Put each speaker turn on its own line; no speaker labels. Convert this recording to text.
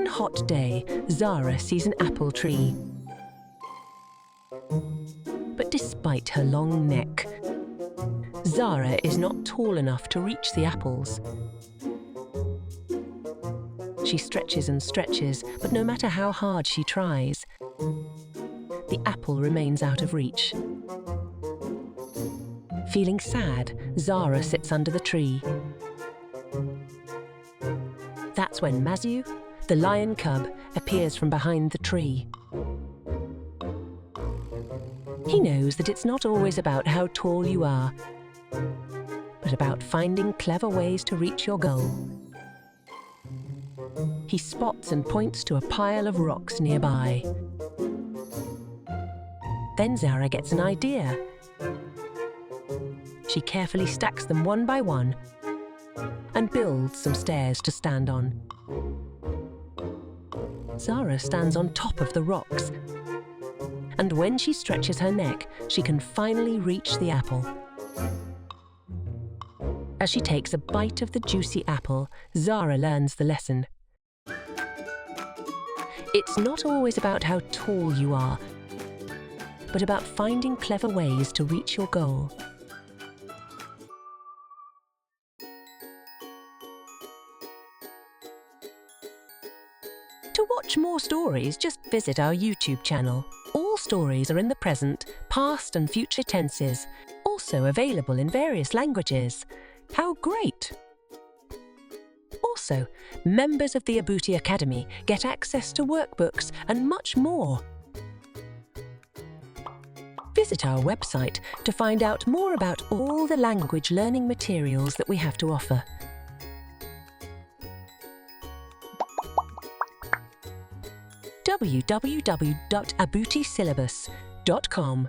One hot day, Zara sees an apple tree. But despite her long neck, Zara is not tall enough to reach the apples. She stretches and stretches, but no matter how hard she tries, the apple remains out of reach. Feeling sad, Zara sits under the tree. That's when Mazu, the lion cub, appears from behind the tree. He knows that it's not always about how tall you are, but about finding clever ways to reach your goal. He spots and points to a pile of rocks nearby. Then Zara gets an idea. She carefully stacks them one by one and builds some stairs to stand on. Zara stands on top of the rocks, and when she stretches her neck, she can finally reach the apple. As she takes a bite of the juicy apple, Zara learns the lesson. It's not always about how tall you are, but about finding clever ways to reach your goal. To watch more stories, just visit our YouTube channel. All stories are in the present, past and future tenses, also available in various languages. How great! Also, members of the Abuti Academy get access to workbooks and much more. Visit our website to find out more about all the language learning materials that we have to offer. www.abutisyllabus.com